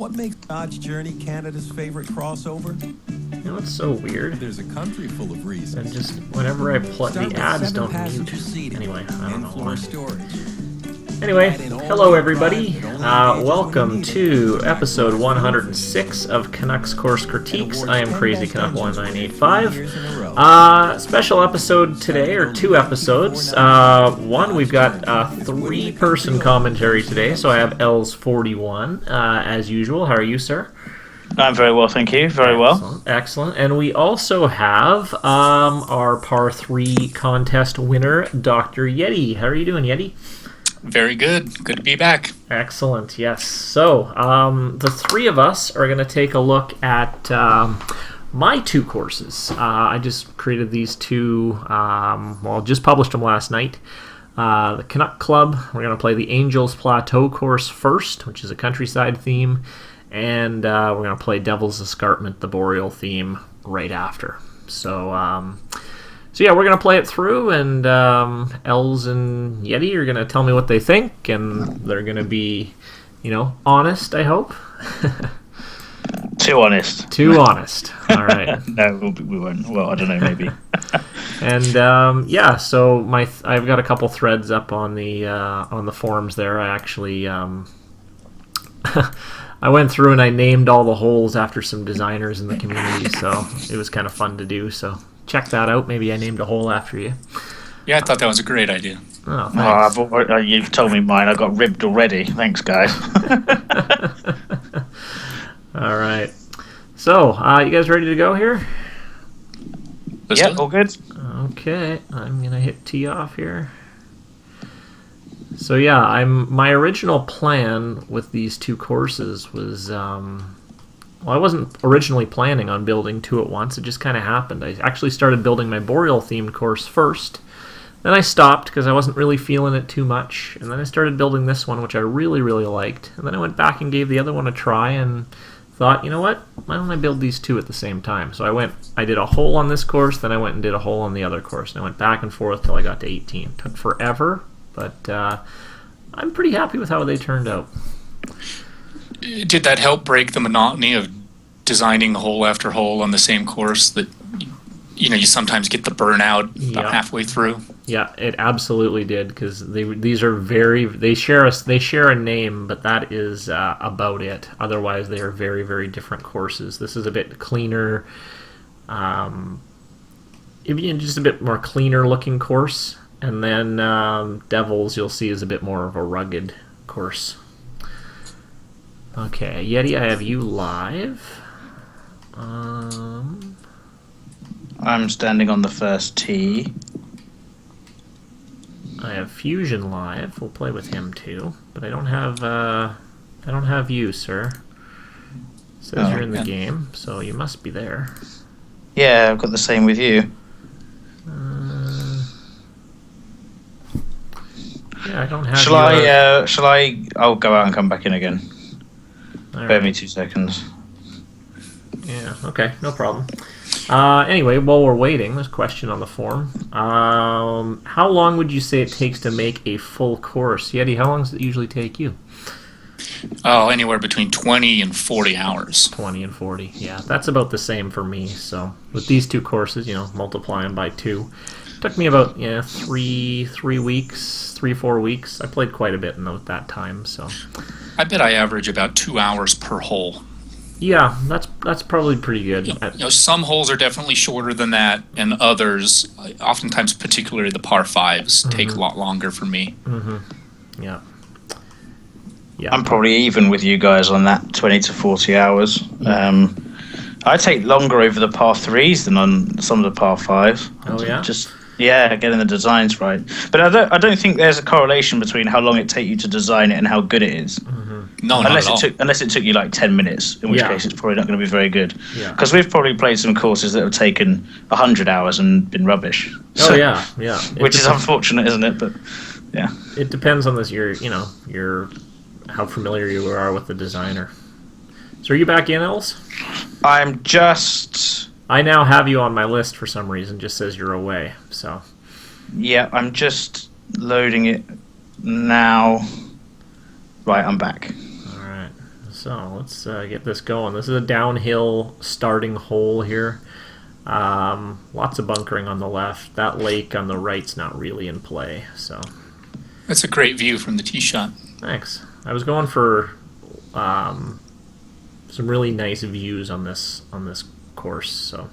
What makes Dodge Journey Canada's favorite crossover? You know, it's so weird. There's a country full of reasons. And just whenever I plug the ads don't mute. Anyway, I don't know why. Anyway, hello everybody. Welcome to episode 106 of Canuck's Course Critiques. I am Crazy Canuck 1985. Special episode today, or two episodes. One, we've got three-person commentary today, so I have L's 41 as usual. How are you, sir? I'm very well, thank you. Very well. Excellent. And we also have our par 3 contest winner, Dr. Yeti. How are you doing, Yeti? Very good. Good to be back. Excellent, yes. So, the three of us are going to take a look at my two courses. I just created these two, just published them last night. The Canuck Club, we're going to play the Angels Plateau course first, which is a countryside theme. And we're going to play Devil's Escarpment, the Boreal theme, right after. So yeah, we're going to play it through, and Els and Yeti are going to tell me what they think, and they're going to be, honest, I hope. Too honest. Too honest. All right. No, we won't. Well, I don't know, maybe. And so I've got a couple threads up on the forums there. I actually I went through and I named all the holes after some designers in the community, so it was kind of fun to do. So check that out. Maybe I named a hole after you. Yeah, I thought that was a great idea. Oh, thanks. You've told me mine. I got ribbed already. Thanks, guys. All right. So, you guys ready to go here? Yeah, all good. Okay, I'm gonna hit tee off here. So yeah, my original plan with these two courses was, I wasn't originally planning on building two at once. It just kind of happened. I actually started building my Boreal themed course first. Then I stopped because I wasn't really feeling it too much. And then I started building this one, which I really, really liked. And then I went back and gave the other one a try and thought, you know what? Why don't I build these two at the same time? So I did a hole on this course, then I went and did a hole on the other course. And I went back and forth till I got to 18. It took forever. But I'm pretty happy with how they turned out. Did that help break the monotony of designing hole after hole on the same course that you sometimes get the burnout about halfway through? Yeah, it absolutely did, because they share a name, but that is about it. Otherwise, they are very, very different courses. This is a bit cleaner, just a bit more cleaner looking course. And then Devils, you'll see, is a bit more of a rugged course. Okay, Yeti, I have you live. I'm standing on the first tee. I have Fusion live. We'll play with him too, but I don't have you, sir. It says you're in the game, so you must be there. Yeah, I've got the same with you. Yeah, I don't have. Shall I? I'll go out and come back in again. Bear me 2 seconds. Yeah. Okay. No problem. Anyway, while we're waiting, there's a question on the forum. How long would you say it takes to make a full course? Yeti, how long does it usually take you? Oh, anywhere between 20 and 40 hours. 20 and 40. Yeah, that's about the same for me. So with these two courses, multiply them by 2. Took me about 4 weeks. I played quite a bit in that time, so I bet I average about 2 hours per hole. Yeah, that's probably pretty good. Some holes are definitely shorter than that, and others, oftentimes particularly the par 5s, take a lot longer for me. Mm-hmm. Yeah. I'm probably even with you guys on that 20 to 40 hours. I take longer over the par 3s than on some of the par 5s. Oh yeah? Getting the designs right. But I don't think there's a correlation between how long it takes you to design it and how good it is. Mm-hmm. No, not at all. Unless it took you like 10 minutes, in which case it's probably not going to be very good. Because Yeah. we've probably played some courses that have taken 100 hours and been rubbish. Oh yeah. Which is unfortunate, isn't it? But yeah. It depends on your how familiar you are with the designer. So are you back in, Els? I now have you on my list for some reason. Just says you're away. So. Yeah, I'm just loading it now. Right, I'm back. All right. So let's get this going. This is a downhill starting hole here. Lots of bunkering on the left. That lake on the right's not really in play. So That's a great view from the tee shot. thanks. I was going for some really nice views on this course. So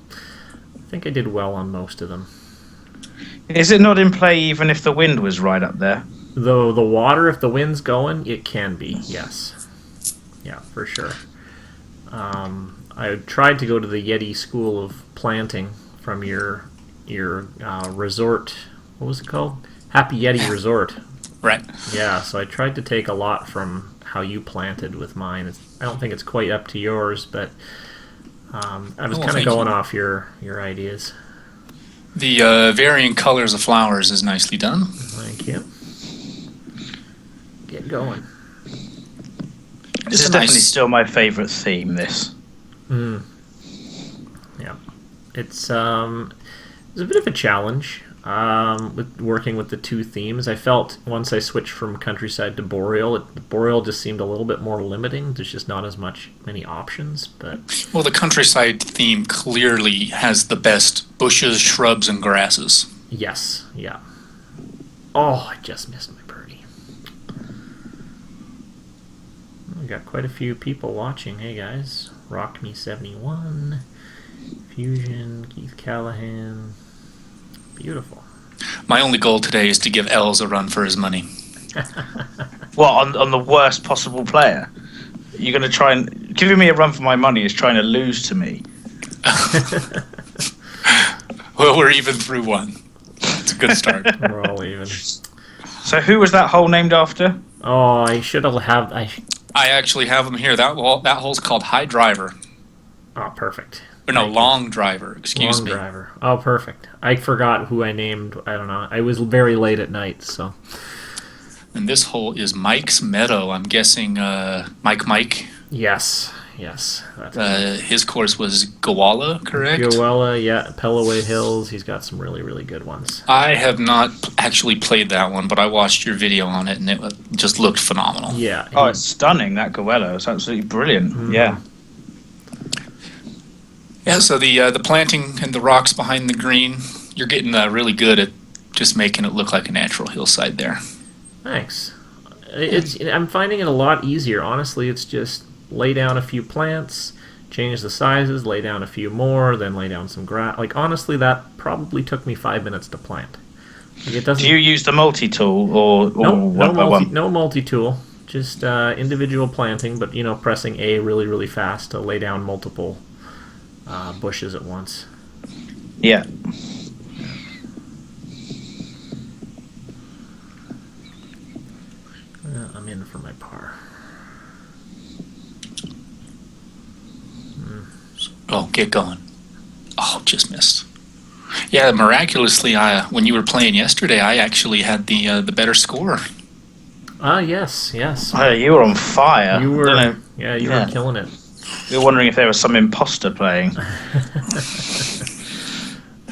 I think I did well on most of them. Is it not in play even if the wind was right up there? Though the water, if the wind's going, it can be. Yes. Yeah, for sure. I tried to go to the Yeti School of Planting from your resort. What was it called? Happy Yeti Resort. Right. Yeah, so I tried to take a lot from how you planted with mine. I don't think it's quite up to yours, but I was kind of going off your ideas. The varying colors of flowers is nicely done. Thank you. Get going. This is definitely still my favourite theme, this. Yeah. It's a bit of a challenge with working with the two themes. I felt once I switched from countryside to boreal, boreal just seemed a little bit more limiting. There's just not as many options. But Well, the countryside theme clearly has the best bushes, shrubs, and grasses. yes, yeah. Oh, I just missed my birdie. We got quite a few people watching. Hey guys, Rock Me 71, Fusion, Keith Callahan. Beautiful. My only goal today is to give Els a run for his money. What, on the worst possible player? You're going to try and... Giving me a run for my money is trying to lose to me. Well, we're even through one. It's a good start. We're all even. So who was that hole named after? Oh, I should have I actually have them here. That hole's called High Driver. Oh, perfect. Or no, Long Driver. Excuse Long me. driver. Oh, perfect. I forgot who I named. I don't know. I was very late at night, so. And this hole is Mike's Meadow. I'm guessing Mike. Yes. That's His course was Gowalla, correct? Goella, yeah. Pellaway Hills. He's got some really, really good ones. I have not actually played that one, but I watched your video on it, and it just looked phenomenal. Yeah. Oh, it's stunning, that Goella. It's absolutely brilliant. Yeah. Yeah, so the planting and the rocks behind the green, you're getting really good at just making it look like a natural hillside there. Thanks. I'm finding it a lot easier. Honestly, it's just lay down a few plants, change the sizes, lay down a few more, then lay down some grass. Like, honestly, that probably took me 5 minutes to plant. Like, it doesn't. Do you use the multi-tool or one by one? No multi-tool. Just individual planting, but, pressing A really, really fast to lay down multiple bushes at once. Yeah. I'm in for my par. Oh, get going. Oh, just missed. Yeah, miraculously, when you were playing yesterday, I actually had the better score. Ah, yes. Oh, you were on fire. You were, I don't know. yeah, you were killing it. We were wondering if there was some imposter playing.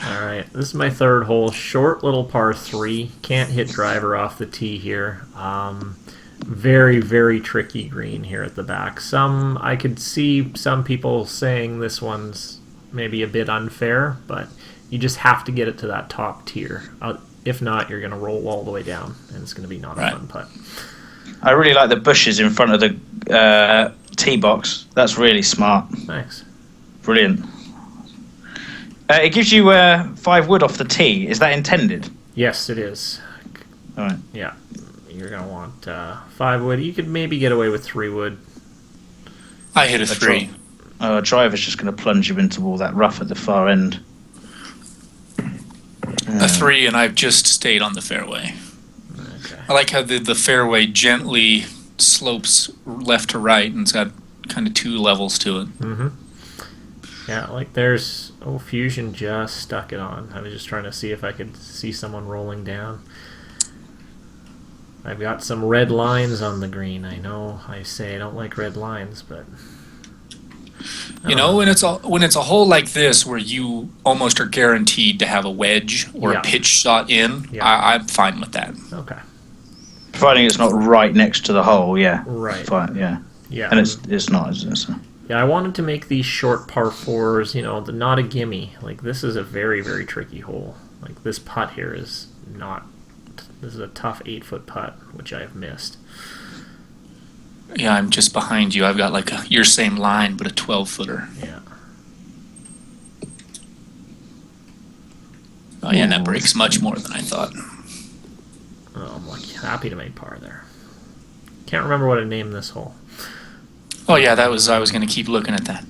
All right, this is my third hole. Short little par 3. Can't hit driver off the tee here. Very, very tricky green here at the back. I could see some people saying this one's maybe a bit unfair, but you just have to get it to that top tier. If not, you're going to roll all the way down, and it's going to be not a fun putt. I really like the bushes in front of the tee box. That's really smart. Thanks. Brilliant. It gives you 5 wood off the tee. Is that intended? Yes, it is. All right. Yeah. You're going to want 5 wood. You could maybe get away with 3 wood. I hit a 3. A driver's just going to plunge you into all that rough at the far end. A 3, and I've just stayed on the fairway. Okay. I like how the fairway gently slopes left to right, and it's got kind of 2 levels to it. Mm-hmm. Yeah, like there's... Oh, Fusion just stuck it on. I was just trying to see if I could see someone rolling down. I've got some red lines on the green. I know I say I don't like red lines, but... You know, when it's a hole like this where you almost are guaranteed to have a wedge or a pitch shot in, I'm fine with that. Okay. Providing it's not right next to the hole, yeah. Right. Fine, yeah. Yeah. And it's not, is it? So. Yeah, I wanted to make these short par 4s, not a gimme. Like, this is a very, very tricky hole. Like, this putt here is not... This is a tough 8-foot putt, which I have missed. Yeah, I'm just behind you. I've got like your same line, but a 12-footer. Yeah. Oh, yeah, and that breaks much more than I thought. Oh, I'm like happy to make par there. Can't remember what I named this hole. Oh, yeah, I was going to keep looking at that.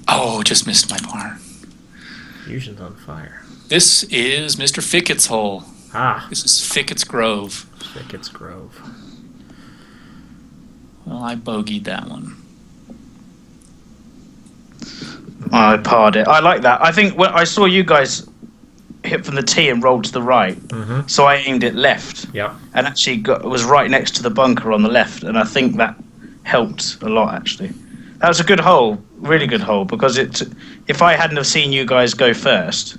Oh, just missed my par. Fusion's on fire. This is Mr. Fickett's hole. Ah. This is Fickett's Grove. Fickett's Grove. Well, I bogeyed that one. I parred it. I like that. I think when I saw you guys hit from the tee and rolled to the right, so I aimed it left. Yep. And actually was right next to the bunker on the left, and I think that helped a lot, actually. That was a good hole, really good hole, because if I hadn't have seen you guys go first,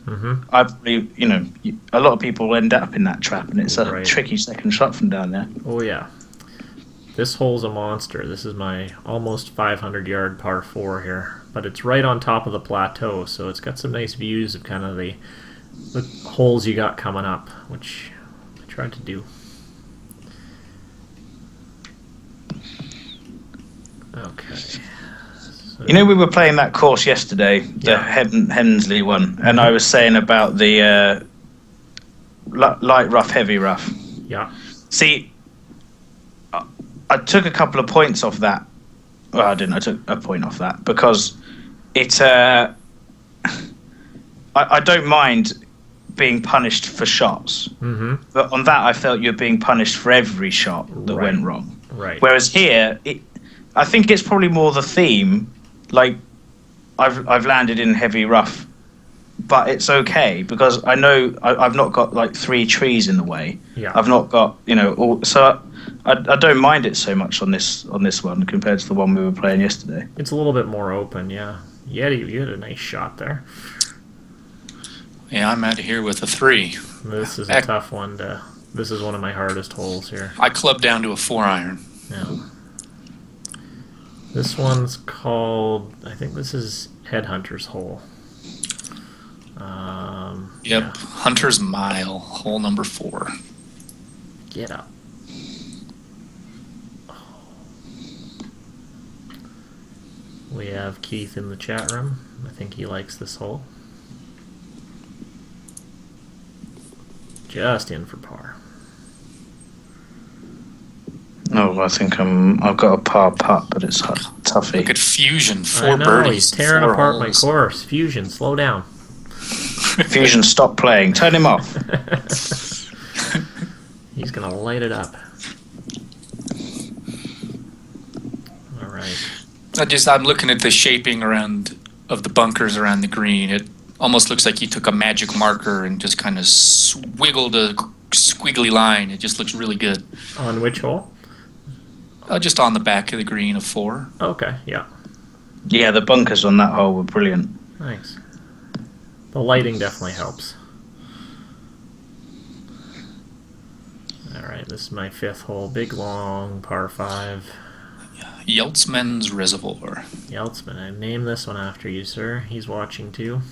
I probably, a lot of people end up in that trap, and it's a tricky second shot from down there. Oh, yeah. This hole's a monster. This is my almost 500-yard par 4 here, but it's right on top of the plateau, so it's got some nice views of kind of the holes you got coming up, which I tried to do. Okay. So, we were playing that course yesterday, the Hensley one, and I was saying about the light rough, heavy rough. Yeah. See, I took a couple of points off that. Well, I didn't. I took a point off that because it. I don't mind being punished for shots, but on that I felt you're being punished for every shot that went wrong. Right. Whereas here, I think it's probably more the theme. Like, I've landed in heavy rough, but it's okay because I know I've not got like 3 trees in the way. Yeah. I've not got so. I don't mind it so much on this one compared to the one we were playing yesterday. It's a little bit more open, yeah. Yeti, you had a nice shot there. Yeah, I'm out of here with a 3. This is a tough one to... This is one of my hardest holes here. I clubbed down to a 4-iron. Yeah. This one's called... I think this is Headhunter's hole. Yep, Yeah. Hunter's Mile, hole number 4. Get up. We have Keith in the chat room. I think he likes this hole. Just in for par. No, I think I've got a par putt, but it's toughy. Look at Fusion, 4 I know, birdies. he's tearing 4 apart holes. my course. Fusion, slow down. Fusion, stop playing. Turn him off. He's gonna light it up. All right. I'm looking at the shaping of the bunkers around the green. It almost looks like you took a magic marker and just kind of swiggled a squiggly line. It just looks really good. On which hole? Just on the back of the green of 4. Okay, yeah. Yeah, the bunkers on that hole were brilliant. Nice. The lighting definitely helps. Alright, this is my 5th hole. Big, long, par 5. Yeltsman's Reservoir. Yeltsman, I named this one after you, sir. He's watching too.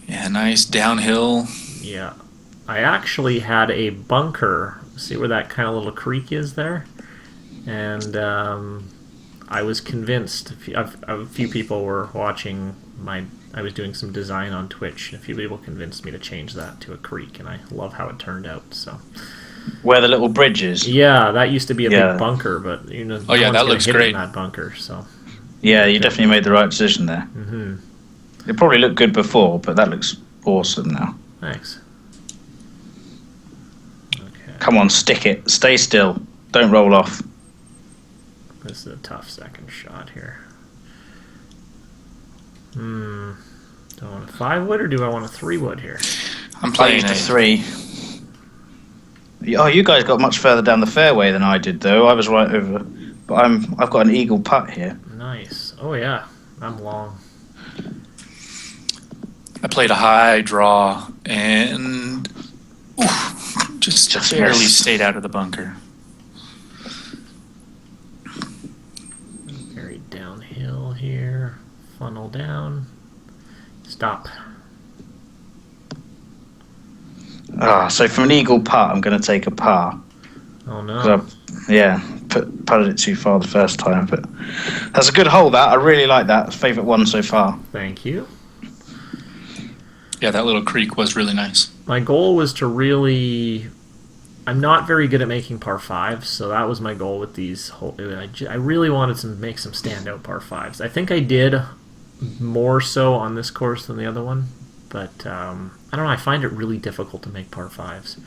Yeah, nice downhill. Yeah. I actually had a bunker. See where that kind of little creek is there? And I was convinced, a few people were watching I was doing some design on Twitch, and a few people convinced me to change that to a creek, and I love how it turned out, so... Where the little bridge is. Yeah, that used to be a big bunker, but Oh yeah, that looks great. In that bunker, so... Yeah, you definitely made the right decision there. It probably looked good before, but that looks awesome now. Thanks. Okay. Come on, stick it. Stay still. Don't roll off. This is a tough second shot here. Do I want a 5-wood or do I want a 3-wood here? I'm playing a 3. Oh, you guys got much further down the fairway than I did, though. I was right over, but I've got an eagle putt here. Nice. Oh yeah, I'm long. I played a high draw and just barely missed. stayed out of the bunker. funnel down. Stop. So from an eagle putt, I'm going to take a par. Oh no. 'Cause putted it too far the first time, but that's a good hole. That I really like that. Favorite one so far. Thank you. Yeah, that little creek was really nice. My goal was to really... I'm not very good at making par 5s, so that was my goal with these. I really wanted to make some standout par 5s. I think I did more so on this course than the other one, but I don't know, I find it really difficult to make par 5s.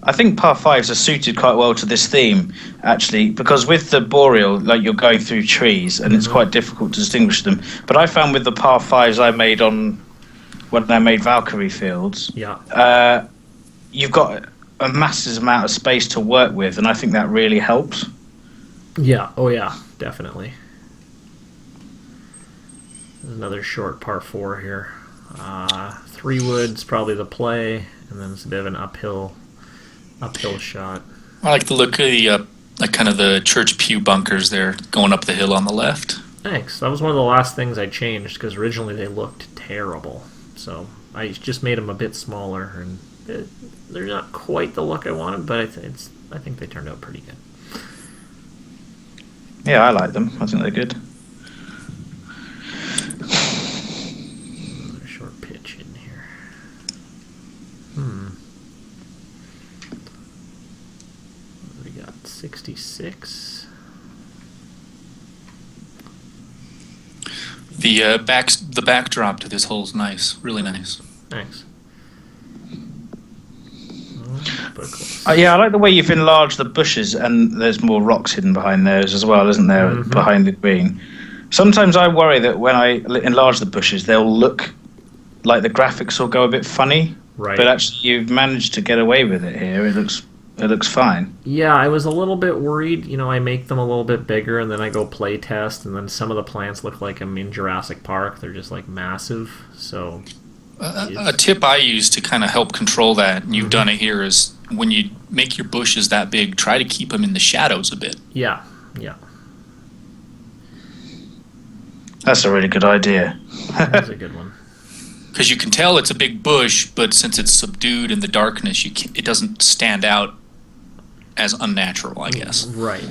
I think par 5s are suited quite well to this theme, actually, because with the Boreal, like you're going through trees, and it's quite difficult to distinguish them. But I found with the par 5s I made when I made Valkyrie Fields, you've got a massive amount of space to work with, and I think that really helps. Yeah, oh yeah, definitely. There's another short par 4 here. 3 wood's probably the play, and then it's a bit of an uphill shot. I like the look of the kind of the church pew bunkers there going up the hill on the left. Thanks. That was one of the last things I changed, because originally they looked terrible. So I just made them a bit smaller, and they're not quite the look I wanted, but I think they turned out pretty good. Yeah, I like them. I think they're good. Another short pitch in here. We got 66. The backdrop to this hole's nice, really nice. Thanks. But close. Yeah, I like the way you've enlarged the bushes, and there's more rocks hidden behind those as well, isn't there, behind the green? Sometimes I worry that when I enlarge the bushes, they'll look like the graphics will go a bit funny. Right. But actually, you've managed to get away with it here. It looks fine. Yeah, I was a little bit worried. You know, I make them a little bit bigger, and then I go play test, and then some of the plants look like I'm in Jurassic Park. They're just like massive. So A tip I use to kind of help control that, and you've done it here, is when you make your bushes that big, try to keep them in the shadows a bit. yeah. That's a really good idea. That's a good one. Because you can tell it's a big bush, but since it's subdued in the darkness, it doesn't stand out as unnatural, I guess. Right.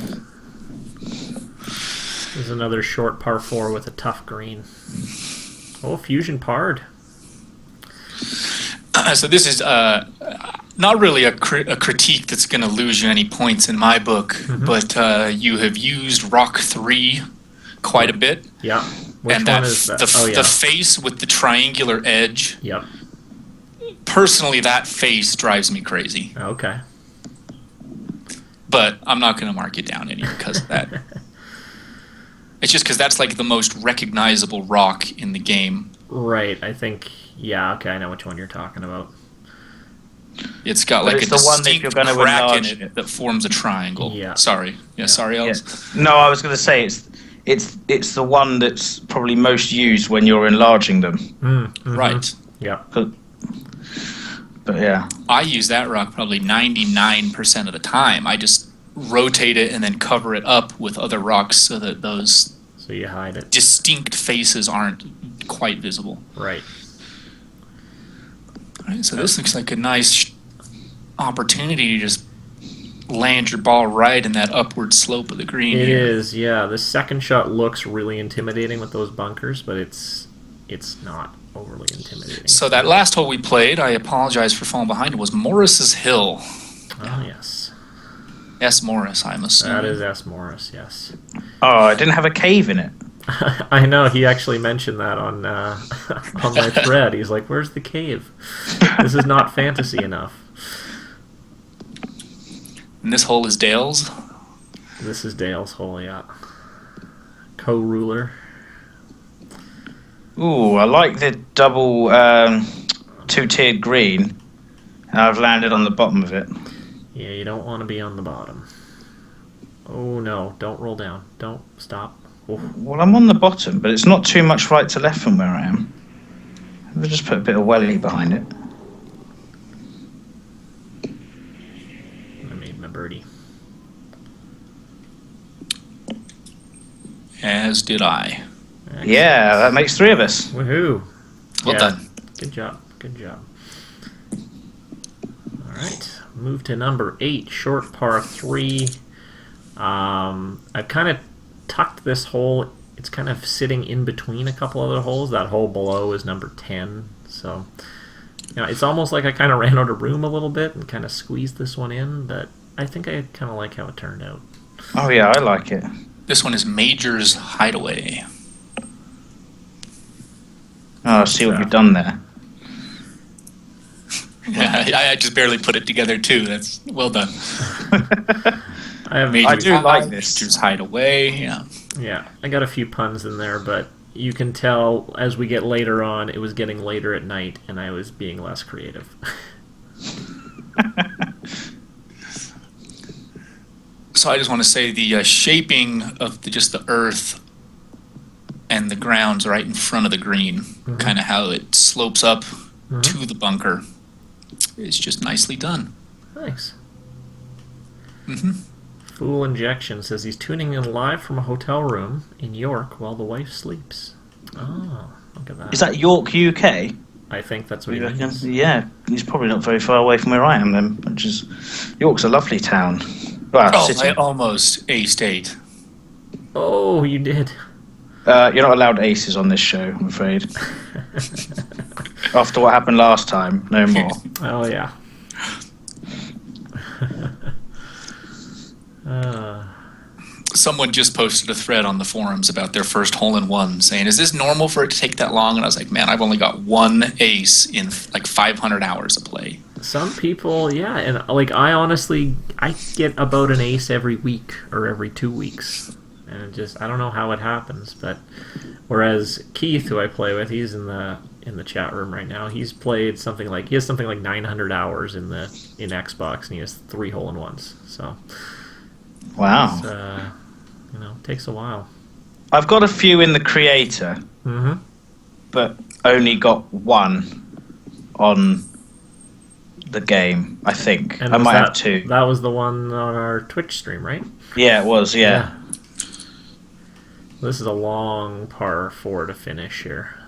There's another short par 4 with a tough green. Oh, fusion parred. So this is not really a critique that's going to lose you any points in my book, but you have used Rock 3 quite a bit. Yeah. Which and one is that? The face with the triangular edge. Yep. Personally, that face drives me crazy. Okay. But I'm not going to mark it down any because of that. It's just because that's like the most recognizable rock in the game. Right. I think. Yeah. Okay. I know which one you're talking about. It's got But like it's a the one that distinct you're gonna crack in enlarge it it. that forms a triangle. Yeah. Sorry. Yeah. Sorry, Yeah. Els. No, I was going to say it's the one that's probably most used when you're enlarging them. Right. Yeah. But yeah. I use that rock probably 99% of the time. I just rotate it and then cover it up with other rocks so that those So you hide it. distinct faces aren't quite visible. Right. All right, so this looks like a nice opportunity to just land your ball right in that upward slope of the green. It here. is. Yeah. The second shot looks really intimidating with those bunkers, but it's not overly intimidating. So that last hole we played, I apologize for falling behind, it was Morris's Hill. Oh yes. S. Morris, I'm assuming. That is S. Morris. Yes. Oh, it didn't have a cave in it. I know, he actually mentioned that on my thread. He's like, "Where's the cave? This is not fantasy enough." And this hole is Dale's. This is Dale's hole, yeah. Co-ruler. Ooh, I like the double two-tiered green. And I've landed on the bottom of it. Yeah, you don't want to be on the bottom. Oh no, don't roll down. Don't stop. Oh. Well, I'm on the bottom, but it's not too much right to left from where I am. We'll just put a bit of welly behind it. I made my birdie. As did I. Yeah, that makes 3 of us. Woohoo! Well done. Good job. Good job. All right. Move to number 8, short par 3. I've kind of tucked this hole. It's kind of sitting in between a couple other holes. That hole below is number 10. So, it's almost like I kind of ran out of room a little bit and kind of squeezed this one in, but I think I kind of like how it turned out. Oh yeah, I like it. This one is Major's Hideaway. Oh, I see what you've done there. Yeah, I just barely put it together too. That's well done. I do like this. Major's Hideaway. Yeah. Yeah, I got a few puns in there, but you can tell as we get later on, it was getting later at night, and I was being less creative. So I just want to say the shaping of just the earth and the ground's right in front of the green, kind of how it slopes up to the bunker, is just nicely done. Nice. Mm-hmm. Fool Injection says he's tuning in live from a hotel room in York while the wife sleeps. Oh, look at that. Is that York, UK? I think that's what You he reckon? means. Yeah, he's probably not very far away from where I am then, which is... York's a lovely town. Well, city. I almost aced 8. Oh, you did. You're not allowed aces on this show, I'm afraid. After what happened last time, no more. Oh, yeah. Someone just posted a thread on the forums about their first hole-in-one, saying, is this normal for it to take that long? And I was like, man, I've only got 1 ace in like 500 hours of play. Some people, yeah, and like I honestly, I get about an ace every week or every 2 weeks, and I don't know how it happens. But whereas Keith, who I play with, he's in the chat room right now. He has something like 900 hours in Xbox, and he has 3 hole-in-ones. So Wow. It takes a while. I've got a few in the creator, but only got 1 on the game, I think. And I might have that, 2. That was the one on our Twitch stream, right? Yeah, it was, yeah. This is a long par 4 to finish here.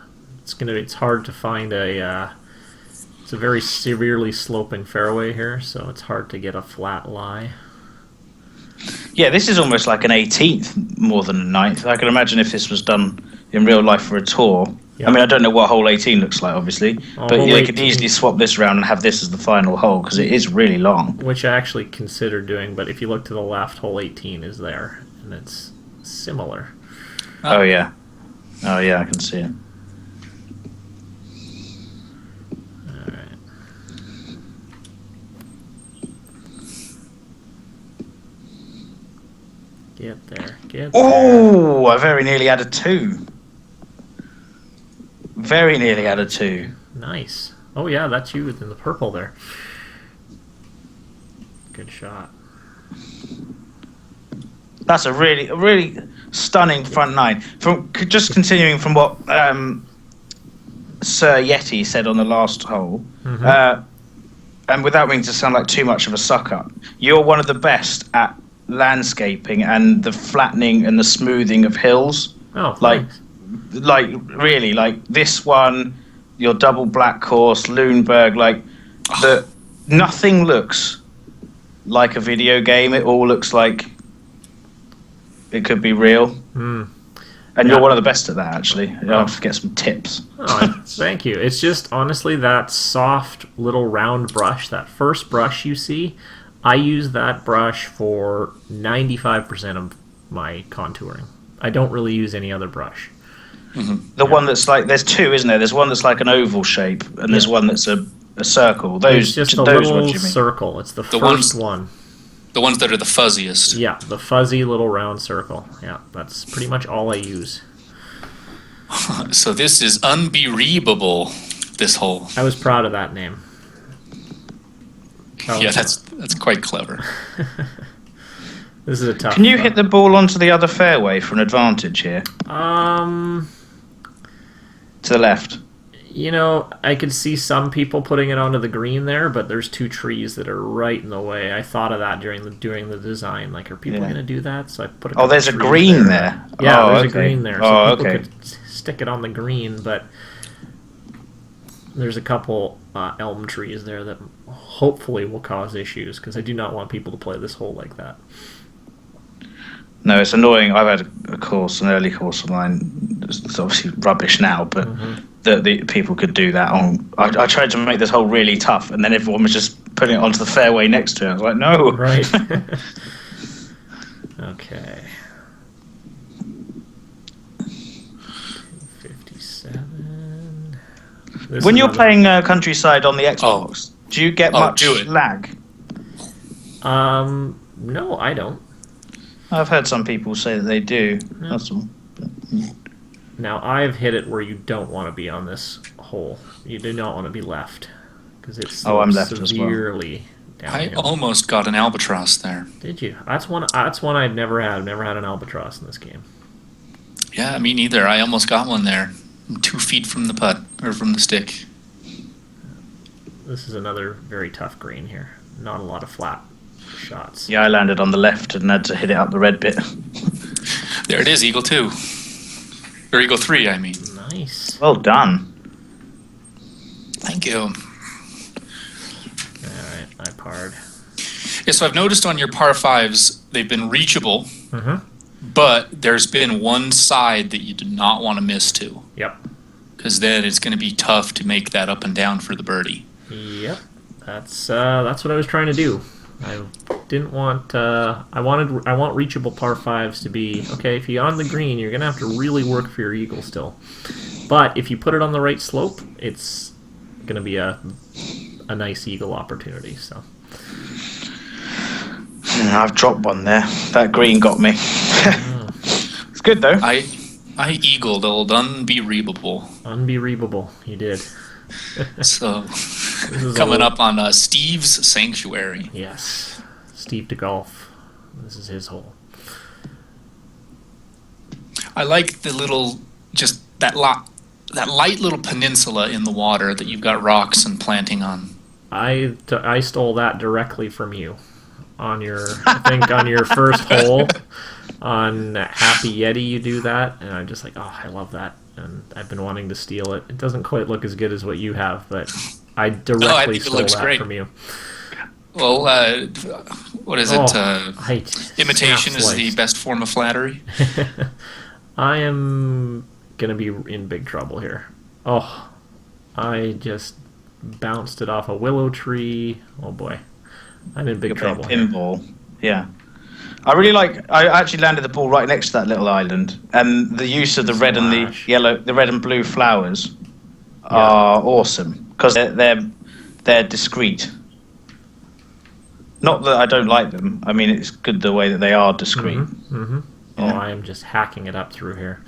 It's hard to find it's a very severely sloping fairway here, so it's hard to get a flat lie. Yeah, this is almost like an 18th more than a 9th. I can imagine if this was done in real life for a tour. Yeah. I mean, I don't know what hole 18 looks like, obviously, but they could easily swap this around and have this as the final hole, because it is really long. Which I actually considered doing, but if you look to the left, hole 18 is there, and it's similar. Oh, yeah. Oh, yeah, I can see it. Alright. Get there. Oh, I very nearly had a 2. Very nearly had a 2. Nice. Oh yeah, that's you in the purple there. Good shot. That's a really stunning front 9. Just continuing from what Sir Yeti said on the last hole, and without meaning to sound like too much of a suck-up, you're one of the best at landscaping and the flattening and the smoothing of hills. Oh, thanks. Like really, like this one, your double black course, Lundberg, nothing looks like a video game. It all looks like it could be real. And you're one of the best at that, actually. I'll have to get some tips. Oh, thank you. It's just, honestly, that soft little round brush, that first brush you see, I use that brush for 95% of my contouring. I don't really use any other brush. The one that's like, there's 2, isn't there? There's one that's like an oval shape, and there's one that's a circle. It's just a little circle. It's the first one. The ones that are the fuzziest. Yeah, the fuzzy little round circle. Yeah, that's pretty much all I use. So this is unbelievable, this hole. I was proud of that name. Yeah, that's quite clever. This is a tough Can you hit the ball onto the other fairway for an advantage here? To the left. I could see some people putting it onto the green there, but there's 2 trees that are right in the way. I thought of that during the design. Like, are people going to do that? So I put a there's a green there. Yeah, there's okay. a green there. So Oh, people okay. could stick it on the green, but there's a couple elm trees there that hopefully will cause issues, because I do not want people to play this hole like that. No, it's annoying. I've had a course, an early course online. It's obviously rubbish now, but the people could do that. I tried to make this hole really tough, and then everyone was just putting it onto the fairway next to it. I was like, no. Right. Okay. 257. When you're playing Countryside on the Xbox, do you get much lag? No, I don't. I've heard some people say that they do. Yeah. That's all. Now, I've hit it where you don't want to be on this hole. You do not want to be left, because it's I'm left as well. severely downhill. I almost got an albatross there. Did you? That's one I've never had. I've never had an albatross in this game. Yeah, me neither. I almost got one there. I'm 2 feet from the putt, or from the stick. This is another very tough green here. Not a lot of flat shots. Yeah, I landed on the left and had to hit it up the red bit. There it is, Eagle 2. Or Eagle 3, I mean. Nice. Well done. Thank you. Alright, I parred. Yeah, so I've noticed on your par 5s, they've been reachable, but there's been one side that you do not want to miss to. Yep. Because then it's going to be tough to make that up and down for the birdie. Yep. That's what I was trying to do. I didn't want. I want reachable par 5s to be okay. If you're on the green, you're gonna have to really work for your eagle still. But if you put it on the right slope, it's gonna be a nice eagle opportunity. So I've dropped one there. That green got me. It's good though. I eagled old unbereavable. Unbereavable, you did. So coming up on Steve's Sanctuary. Yes, Steve to golf. This is his hole. I like the little, just that light little peninsula in the water that you've got rocks and planting on. I stole that directly from you on your, I think on your first hole on Happy Yeti. You do that, and I'm just like, oh, I love that, and I've been wanting to steal it. It doesn't quite look as good as what you have, but I directly stole that from you. Well, what is it? Imitation is the snap-sliced. best form of flattery. I am gonna be in big trouble here. Oh, I just bounced it off a willow tree. Oh boy, I'm in big trouble. Pinball. Yeah. I actually landed the ball right next to that little island, and the use of the red and the yellow, the red and blue flowers are awesome because they're discreet. Not that I don't like them. I mean, it's good the way that they are discreet. Yeah. Oh, I am just hacking it up through here.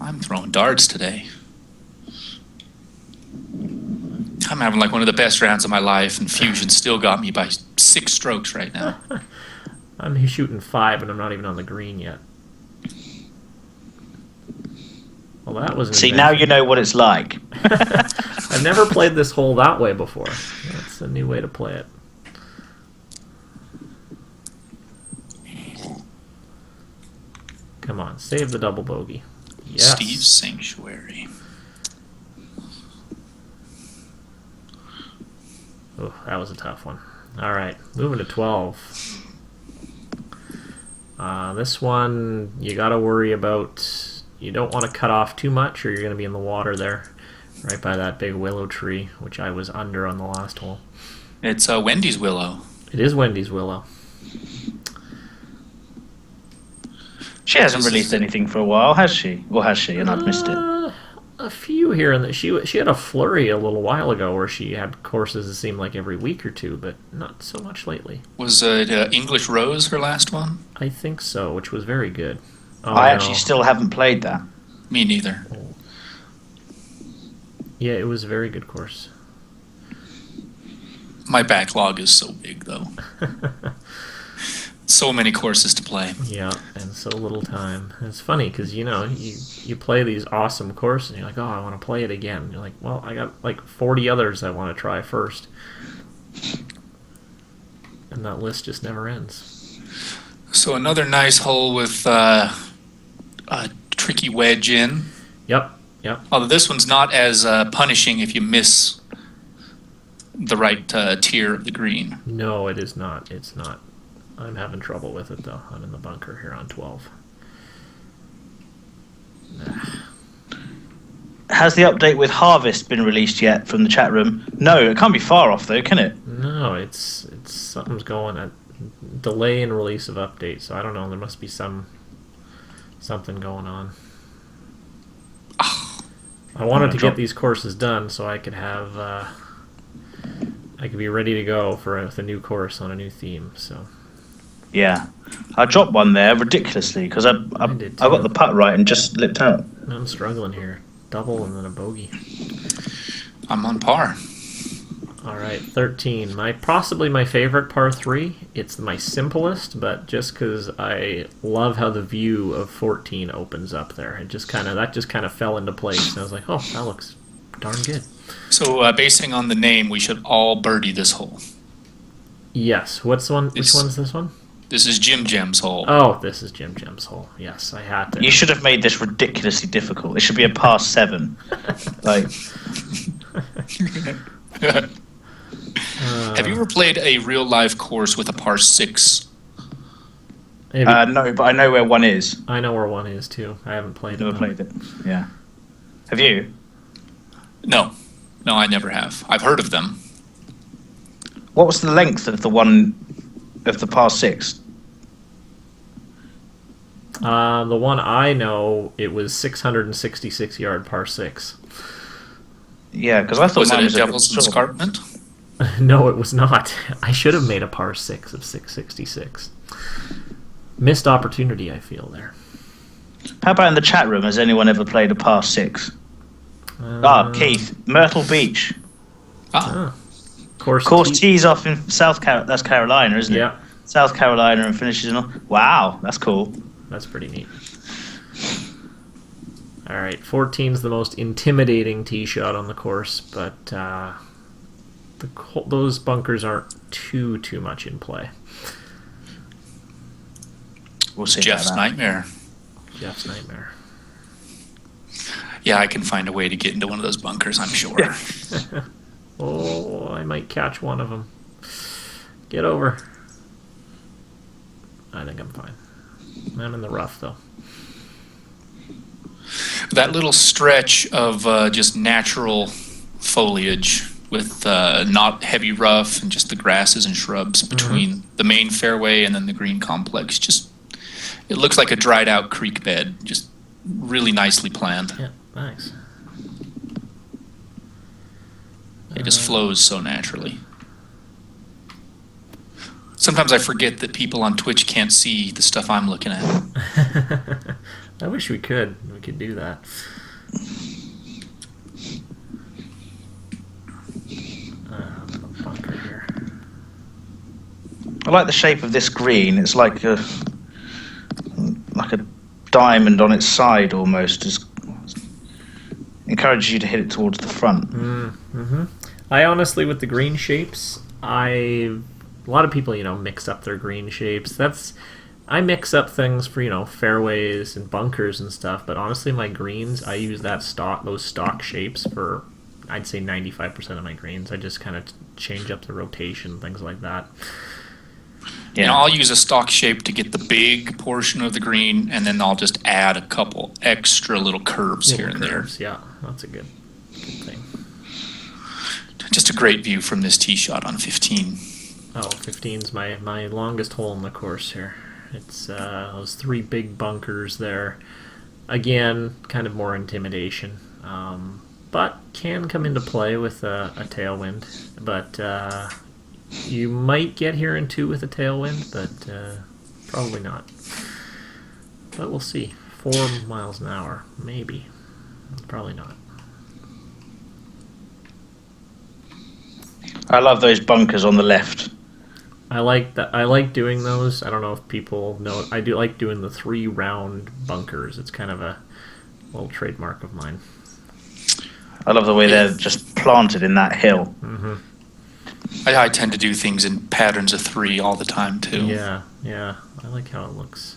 I'm throwing darts today. I'm having like one of the best rounds of my life, and Fusion still got me by 6 strokes right now. I'm shooting 5, and I'm not even on the green yet. Well, that was. See, now you know what it's like. I've never played this hole that way before. That's a new way to play it. Come on, save the double bogey. Yes. Steve's Sanctuary. Oh, that was a tough one. All right, moving to 12. This one, you got to worry about, you don't want to cut off too much or you're going to be in the water there, right by that big willow tree, which I was under on the last hole. It's Wendy's Willow. It is Wendy's Willow. She hasn't released anything for a while, has she? Or has she, and I've missed it? A few here and there. She had a flurry a little while ago where she had courses that seemed like every week or two, but not so much lately. Was it English Rose her last one? I think so, which was very good. Oh, I actually still haven't played that. Me neither. Yeah, it was a very good course. My backlog is so big, though. So many courses to play. Yeah, and so little time. It's funny because, you play these awesome courses and you're like, oh, I want to play it again. And you're like, well, I got like 40 others I want to try first. And that list just never ends. So another nice hole with a tricky wedge in. Yep. Yep. Although this one's not as punishing if you miss the right tier of the green. No, it is not. It's not. I'm having trouble with it though. I'm in the bunker here on 12. Has the update with Harvest been released yet from the chat room? No, it can't be far off though, can it? No, it's something's going on. Delay in release of update, so I don't know. There must be something going on. I wanted to get these courses done so I could have I could be ready to go for the new course on a new theme. So Yeah, I dropped one there ridiculously because I got the putt right and just slipped out. I'm struggling here. Double and then a bogey. I'm on par. All right, 13. Possibly my favorite par 3. It's my simplest, but just because I love how the view of 14 opens up there, that just kind of fell into place. And I was like, oh, that looks darn good. So, basing on the name, we should all birdie this hole. Yes. Which one's this one? This is Jim Jem's hole. Oh, this is Jim Jim's hole. Yes, I had to. You should have made this ridiculously difficult. It should be a par 7. Like. Have you ever played a real life course with a par 6? No, but I know where one is. I know where one is too. I haven't played Never played it. Yeah. Have you? No, I never have. I've heard of them. What was the length of the par 6? The one I know, it was 666 yard par 6. Yeah, because I thought Was it mine a was Devil's Escarpment? No, it was not. I should have made a par 6 of 666. Missed opportunity, I feel there. How about in the chat room? Has anyone ever played a par 6? Keith, Myrtle Beach. Course tees off in that's Carolina, isn't it? Yeah. South Carolina and finishes in. Wow, that's cool. That's pretty neat. All right, 14's the most intimidating tee shot on the course, but those bunkers aren't too much in play. We'll see. Jeff's nightmare. Jeff's nightmare. Yeah, I can find a way to get into one of those bunkers, I'm sure. Oh, I might catch one of them. Get over. I think I'm fine. I'm in the rough, though. That little stretch of just natural foliage with not heavy rough and just the grasses and shrubs between the main fairway and then the green complex. It looks like a dried out creek bed. Just really nicely planned. Yeah, nice. It just flows so naturally. Sometimes I forget that people on Twitch can't see the stuff I'm looking at. I wish we could. We could do that. Bunker here. I like the shape of this green. It's like a diamond on its side almost. It encourages you to hit it towards the front. I honestly, with the green shapes, a lot of people, mix up their green shapes. I mix up things for, fairways and bunkers and stuff, but honestly, my greens, I use those stock shapes for, I'd say 95% of my greens. I just kind of change up the rotation, things like that. Yeah. I'll use a stock shape to get the big portion of the green, and then I'll just add a couple extra little curves here and there. Yeah, that's a good thing. Just a great view from this tee shot on 15. Oh, 15's my longest hole in the course here. It's those 3 big bunkers there. Again, kind of more intimidation, but can come into play with a tailwind. But you might get here in 2 with a tailwind, but probably not. But we'll see. 4 miles an hour, maybe. Probably not. I love those bunkers on the left. I like that. I like doing those. I don't know if people know. I do like doing the 3 round bunkers. It's kind of a little trademark of mine. I love the way they're just planted in that hill. I tend to do things in patterns of 3 all the time too. Yeah. I like how it looks.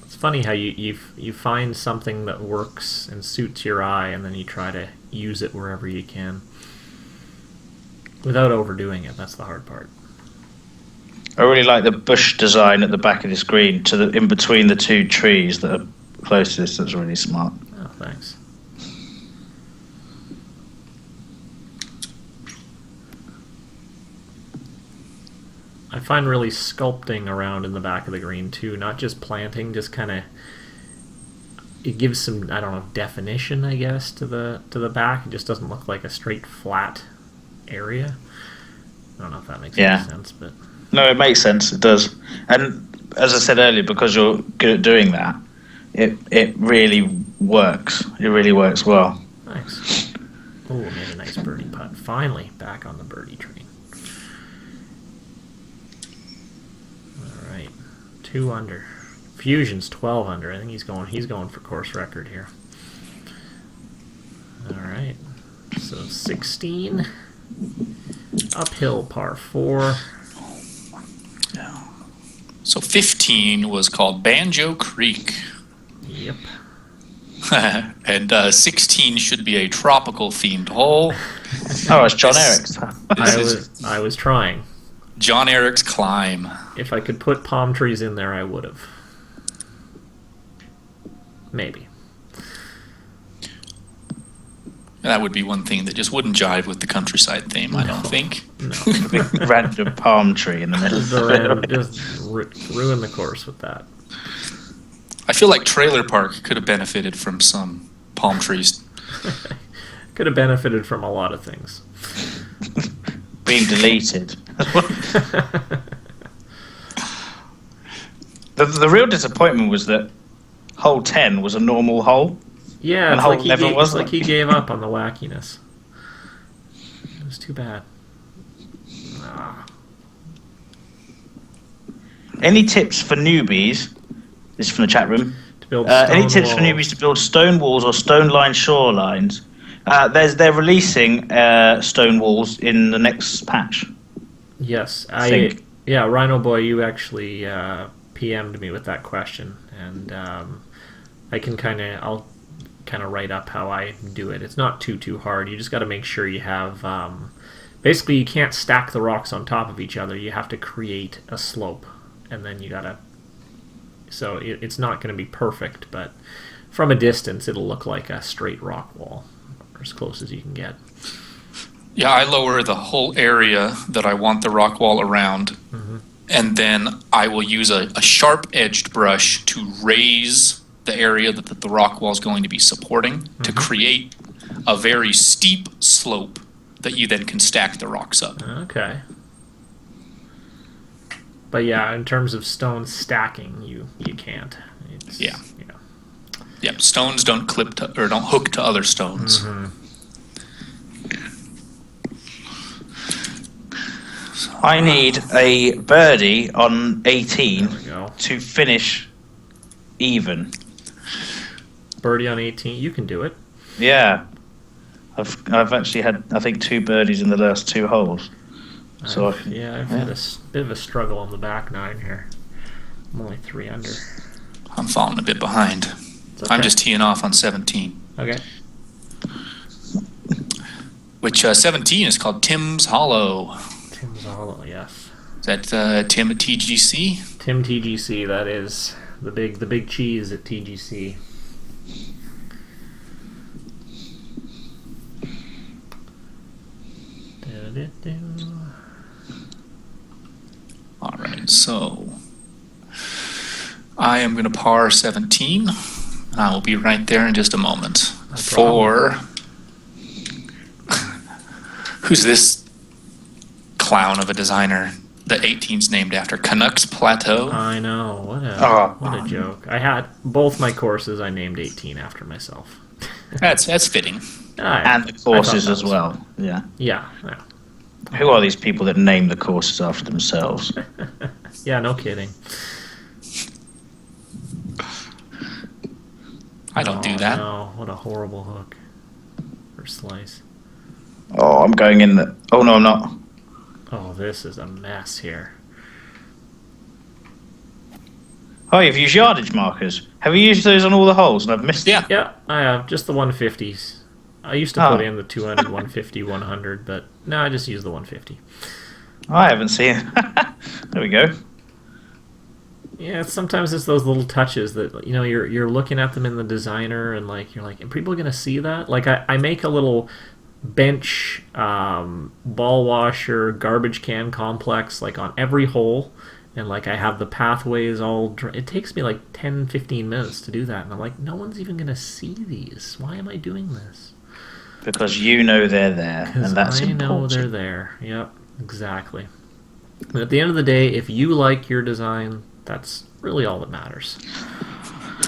It's funny how you find something that works and suits your eye, and then you try to use it wherever you can without overdoing it. That's the hard part. I really like the bush design at the back of this green, in between the two trees that are closest. That's really smart. Oh, thanks. I find really sculpting around in the back of the green too, not just planting, just kind of it gives some, I don't know, definition, I guess, to the back. It just doesn't look like a straight flat area. I don't know if that makes any sense, but no, it makes sense. It does. And as I said earlier, because you're good at doing that, it really works. It really works well. Nice. Oh, made a nice birdie putt. Finally, back on the birdie train. 2 under. Fusion's 12 under. I think he's going for course record here. All right. So 16 uphill par 4. So 15 was called Banjo Creek. Yep. And 16 should be a tropical themed hole. Oh, it's John Eric's. I was trying. John Eric's Climb. If I could put palm trees in there, I would have. Maybe. That would be one thing that just wouldn't jive with the countryside theme, I don't think. No. Big random palm tree in the middle. Just ruin the course with that. I feel like Trailer Park could have benefited from some palm trees. Could have benefited from a lot of things. Being deleted. The real disappointment was that hole 10 was a normal hole. Yeah, and it's hole like, 11 it's like he gave up on the wackiness. It was too bad. Any tips for newbies? This is from the chat room. To build any tips stone for newbies to build stone walls or stone-lined shorelines? They're releasing stone walls in the next patch. Yes, think. Rhino Boy, you actually PM'd me with that question, and I'll kind of write up how I do it. It's not too hard. You just got to make sure you have. Basically, you can't stack the rocks on top of each other. You have to create a slope, and then you gotta. So it's not going to be perfect, but from a distance, it'll look like a straight rock wall, or as close as you can get. Yeah, I lower the whole area that I want the rock wall around, and then I will use a sharp-edged brush to raise the area that the rock wall is going to be supporting to create a very steep slope that you then can stack the rocks up. Okay. But yeah, in terms of stone stacking, you can't. Yeah. Yep, stones don't don't hook to other stones. I need a birdie on 18 There we go. to finish even. Birdie on 18, you can do it. Yeah. I've actually had, I think, 2 birdies in the last 2 holes. So I've had a bit of a struggle on the back 9 here. I'm only 3 under. I'm falling a bit behind. It's okay. I'm just teeing off on 17. Okay. Which 17 is called Tim's Hollow. Tim's Hollow, yes. Is that Tim at TGC? Tim TGC, that is the big cheese at TGC. All right, so I am going to par 17. I will be right there in just a moment. For who's this clown of a designer? The 18's named after Canuck's Plateau. I know, what a joke. I had both my courses. I named 18 after myself. That's fitting. and the courses as well. Yeah. Yeah. Who are these people that name the courses after themselves? Yeah, no kidding. I don't do that. No, what a horrible hook or slice. Oh, I'm going in the... Oh, no, I'm not. Oh, this is a mess here. Oh, you've used yardage markers. Have you used those on all the holes? And I've missed Yeah. Yeah, I have just the 150s. I used to put in the 200, 150, 100, but no, I just use the 150. I haven't seen. There we go. Yeah, sometimes it's those little touches that you're looking at them in the designer and you're like, are people gonna see that? Like I make a little bench ball washer garbage can complex on every hole, and I have the pathways all. It takes me 10, 15 minutes to do that, and I'm like, no one's even gonna see these. Why am I doing this? Because you know they're there, and that's I important. know they're there. Yep, exactly. But at the end of the day, if you like your design, that's really all that matters.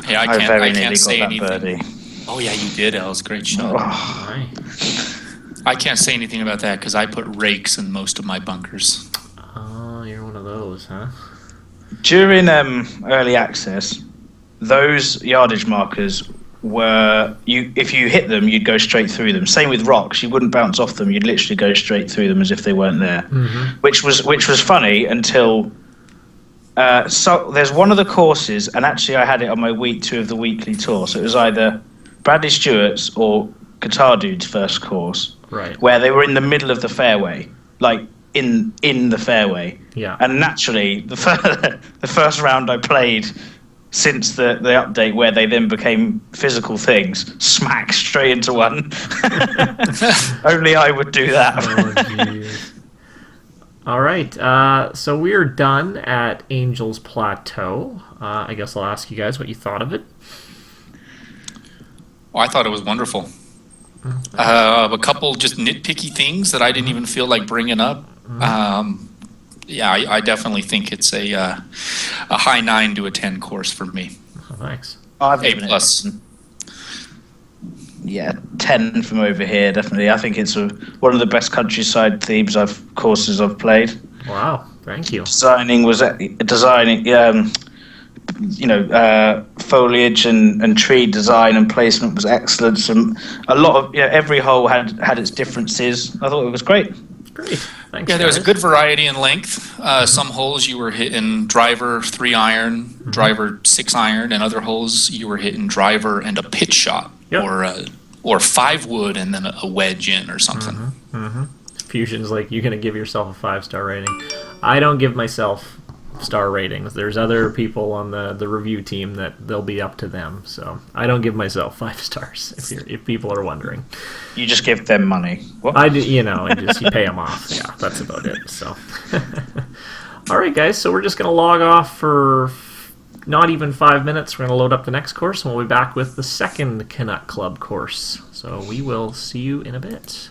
Hey, I very can't nearly say got that anything. birdie. Oh yeah, you did. That was a great shot. Right. I can't say anything about that because I put rakes in most of my bunkers. Oh, you're one of those, huh? During early access, those yardage markers were if you hit them, you'd go straight through them. Same with rocks, you wouldn't bounce off them. You'd literally go straight through them as if they weren't there, which was funny until. So there's one of the courses, and actually I had it on my week 2 of the weekly tour. So it was either Bradley Stewart's or Guitar Dude's first course, Right. where they were in the middle of the fairway, in the fairway. Yeah. And naturally, the first round I played since the update, where they then became physical things, smack straight into one. Only I would do that. Oh, jeez. All right, so we're done at Angel's Plateau. I guess I'll ask you guys what you thought of it. Oh, I thought it was wonderful. A couple just nitpicky things that I didn't even feel like bringing up. Yeah, I definitely think it's a high 9 to a 10 course for me. Oh, thanks. I've A given it plus. Yeah, 10 from over here, definitely. I think it's one of the best countryside themes courses I've played. Wow, thank you. Foliage and tree design and placement was excellent. A lot of every hole had its differences. I thought it was great. Great, thanks. Yeah, there was a guys. good variety in length. Some holes you were hitting driver 3 iron, driver 6 iron, and other holes you were hitting driver and a pitch shot, Yep. or 5 wood and then a wedge in or something. Fusion's you're gonna give yourself a 5-star rating. I don't give myself star ratings. There's other people on the review team that they'll be up to them. So I don't give myself 5 stars. If people are wondering, You just give them money. What? I do. You pay them off. Yeah, that's about it. So, all right, guys. So we're just gonna log off for not even 5 minutes. We're gonna load up the next course, and we'll be back with the second Canuck Club course. So we will see you in a bit.